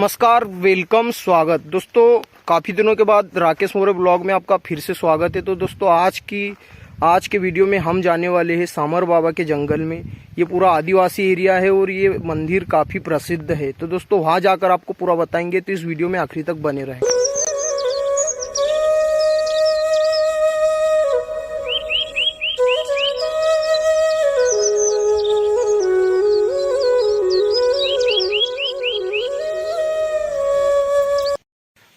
नमस्कार, वेलकम, स्वागत। दोस्तों, काफ़ी दिनों के बाद राकेश मोरे ब्लॉग में आपका फिर से स्वागत है। तो दोस्तों, आज के वीडियो में हम जाने वाले हैं सामर बाबा के जंगल में। ये पूरा आदिवासी एरिया है और ये मंदिर काफ़ी प्रसिद्ध है। तो दोस्तों, वहाँ जाकर आपको पूरा बताएंगे, तो इस वीडियो में आखिरी तक बने रहें।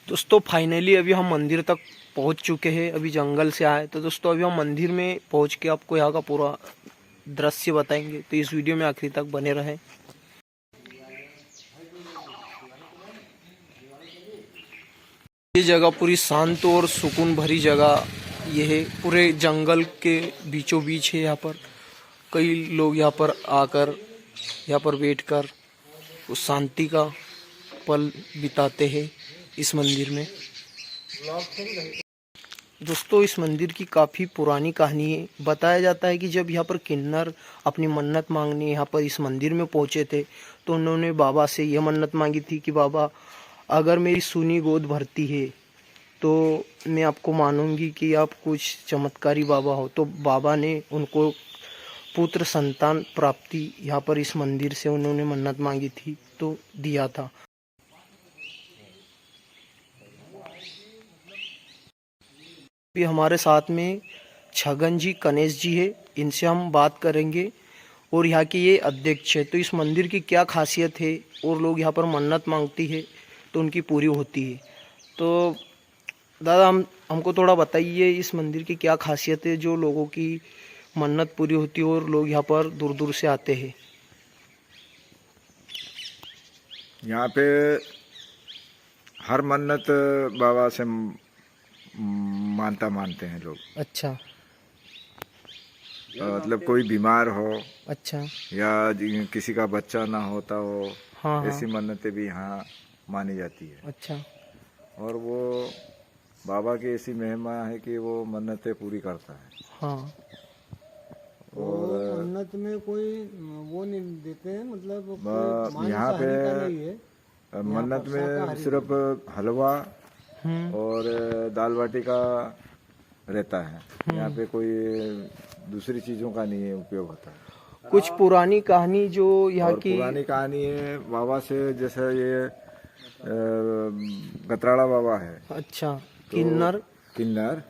दोस्तों, फाइनली अभी हम मंदिर तक पहुंच चुके हैं। अभी जंगल से आए, तो दोस्तों अभी हम मंदिर में पहुंच के आपको यहाँ का पूरा दृश्य बताएंगे। तो इस वीडियो में आखिरी तक बने रहें। ये जगह पूरी शांत और सुकून भरी जगह ये है। पूरे जंगल के बीचों बीच है। यहाँ पर कई लोग यहाँ पर आकर यहाँ पर बैठकर उस शांति का पल बिताते हैं इस मंदिर में। दोस्तों, इस मंदिर की काफ़ी पुरानी कहानी है। बताया जाता है कि जब यहाँ पर किन्नर अपनी मन्नत मांगने यहाँ पर इस मंदिर में पहुँचे थे, तो उन्होंने बाबा से यह मन्नत मांगी थी कि बाबा, अगर मेरी सूनी गोद भरती है तो मैं आपको मानूंगी कि आप कुछ चमत्कारी बाबा हो। तो बाबा ने उनको पुत्र संतान प्राप्ति यहाँ पर इस मंदिर से उन्होंने मन्नत मांगी थी तो दिया था। भी हमारे साथ में छगन जी, गणेश जी है, इनसे हम बात करेंगे। और यहाँ के ये अध्यक्ष है। तो इस मंदिर की क्या खासियत है और लोग यहाँ पर मन्नत मांगती है तो उनकी पूरी होती है। तो दादा, हमको थोड़ा बताइए, इस मंदिर की क्या खासियत है जो लोगों की मन्नत पूरी होती है और लोग यहाँ पर दूर दूर से आते हैं। यहाँ पे हर मन्नत बाबा से मानते हैं लोग। अच्छा। मतलब कोई बीमार हो, अच्छा। या किसी का बच्चा ना होता हो, हाँ, ऐसी मन्नतें भी यहाँ मानी जाती है। अच्छा। और वो बाबा की ऐसी महिमा है कि वो मन्नतें पूरी करता है। हाँ। और मन्नत में कोई वो नहीं देते हैं, मतलब यहाँ पे मन्नत में सिर्फ हलवा और दाल बाटी का रहता है। यहाँ पे कोई दूसरी चीजों का नहीं है उपयोग होता है। कुछ पुरानी कहानी जो यहाँ की पुरानी कहानी है बाबा से, जैसे ये गतराड़ा बाबा है। अच्छा। तो किन्नर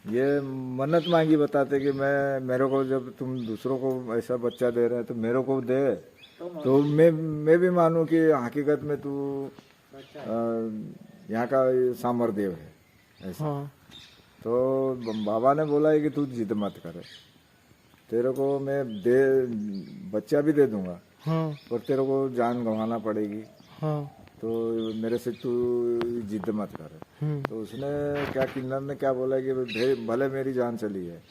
ये मन्नत मांगी, बताते कि मेरे को, जब तुम दूसरों को ऐसा बच्चा दे रहे हैं तो मेरे को दे, तो मैं भी मानूं कि हकीकत में तू यहाँ का सामर देव है ऐसा। हाँ। तो बाबा ने बोला है कि तू जिद मत करे, तेरे को मैं बच्चा भी दे दूंगा। हाँ। और तेरे को जान गंवाना पड़ेगी। हाँ। तो मेरे से तू जिद मत कर। तो उसने क्या, किन्नर ने क्या बोला कि भले मेरी जान चली है,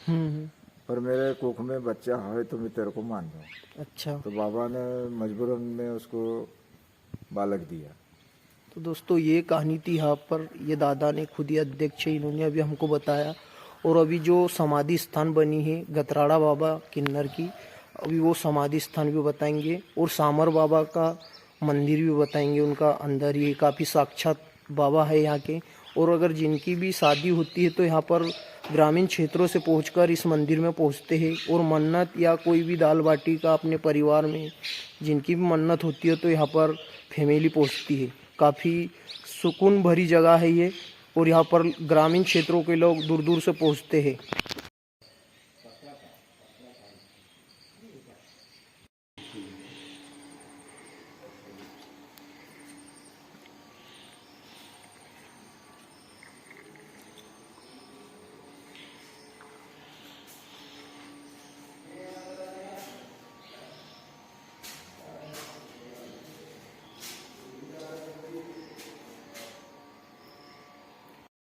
पर मेरे कोख में बच्चा है तो मैं तेरे को मान दूँ। अच्छा। तो बाबा ने मजबूरन में उसको बालक दिया। तो दोस्तों, ये कहानी थी यहाँ पर। ये दादा ने खुद ही अध्यक्ष है, इन्होंने अभी हमको बताया। और अभी जो समाधि स्थान बनी है गतराड़ा बाबा किन्नर की, अभी वो समाधि स्थान भी बताएंगे। और सामर बाबा का मंदिर भी बताएंगे। उनका अंदर ही काफ़ी साक्षात बाबा है यहाँ के। और अगर जिनकी भी शादी होती है तो यहाँ पर ग्रामीण क्षेत्रों से पहुंचकर इस मंदिर में पहुंचते हैं। और मन्नत या कोई भी दाल बाटी का अपने परिवार में जिनकी भी मन्नत होती है तो यहाँ पर फैमिली पहुंचती है। काफ़ी सुकून भरी जगह है ये। और यहाँ पर ग्रामीण क्षेत्रों के लोग दूर दूर से पहुंचते हैं।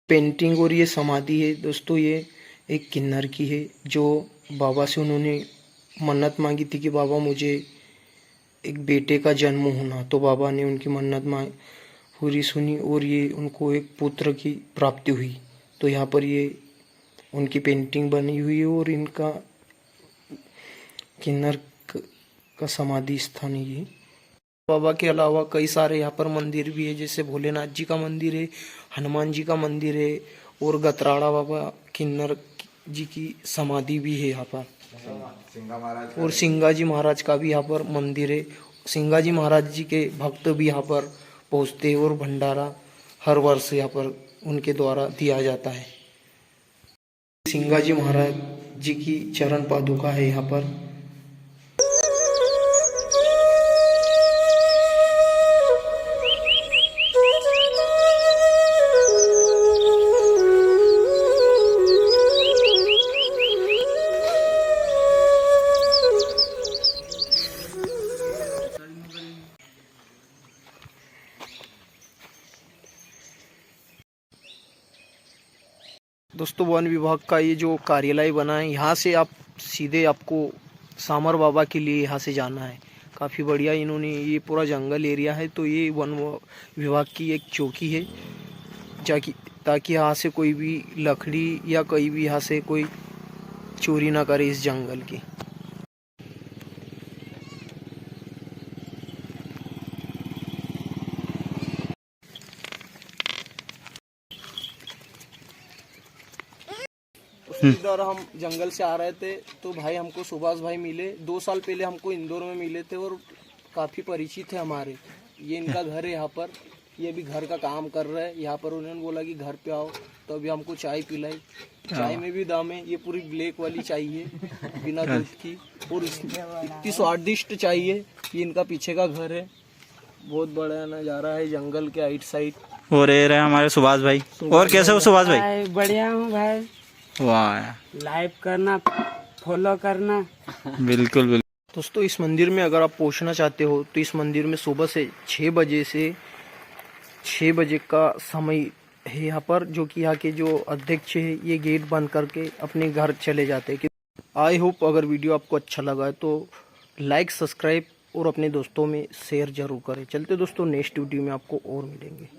पेंटिंग और ये समाधि है दोस्तों, ये एक किन्नर की है जो बाबा से उन्होंने मन्नत मांगी थी कि बाबा, मुझे एक बेटे का जन्म होना। तो बाबा ने उनकी मन्नत मांग पूरी सुनी और ये उनको एक पुत्र की प्राप्ति हुई। तो यहाँ पर ये उनकी पेंटिंग बनी हुई है और इनका किन्नर का समाधि स्थान है ये। बाबा के अलावा कई सारे यहाँ पर मंदिर भी है, जैसे भोलेनाथ जी का मंदिर है, हनुमान जी का मंदिर है और गतराड़ा बाबा किन्नर जी की समाधि भी है यहाँ पर। सिंगा महाराज और सिंगा जी महाराज का भी यहाँ पर मंदिर है। सिंगा जी महाराज जी के भक्त भी यहाँ पर पहुँचते हैं और भंडारा हर वर्ष यहाँ पर उनके द्वारा दिया जाता है। सिंगा जी महाराज जी की चरण पादुका है यहाँ पर। दोस्तों वन विभाग का ये जो कार्यालय बना है, यहाँ से आप सीधे आपको सामर बाबा के लिए यहाँ से जाना है। काफ़ी बढ़िया इन्होंने ये पूरा जंगल एरिया है, तो ये वन विभाग की एक चौकी है ताकि यहाँ से कोई भी लकड़ी या कोई भी यहाँ से कोई चोरी ना करे इस जंगल की। इधर हम जंगल से आ रहे थे तो भाई हमको सुभाष भाई मिले। 2 साल पहले हमको इंदौर में मिले थे और काफ़ी परिचित है हमारे। ये इनका घर है यहाँ पर, ये भी घर का काम कर रहे हैं यहाँ पर। उन्होंने बोला कि घर पे आओ, तो अभी हमको चाय पिलाई। चाय में भी दाम है, ये पूरी ब्लैक वाली चाय है बिना दूध की, और इतनी स्वादिष्ट चाय है। ये इनका पीछे का घर है, बहुत बड़ा नज़ारा है जंगल के आइट साइड। और ये रहे हमारे सुभाष भाई। और कैसे हो सुभाष भाई? बढ़िया हूँ भाई। वाह, लाइक करना, फॉलो करना। बिल्कुल बिल्कुल। दोस्तों इस मंदिर में अगर आप पहुंचना चाहते हो तो इस मंदिर में सुबह से 6 बजे से 6 बजे का समय है यहाँ पर, जो कि यहाँ के जो अध्यक्ष है ये गेट बंद करके अपने घर चले जाते हैं। आई होप अगर वीडियो आपको अच्छा लगा है तो लाइक, सब्सक्राइब और अपने दोस्तों में शेयर जरूर करें। चलते दोस्तों नेक्स्ट वीडियो में आपको और मिलेंगे।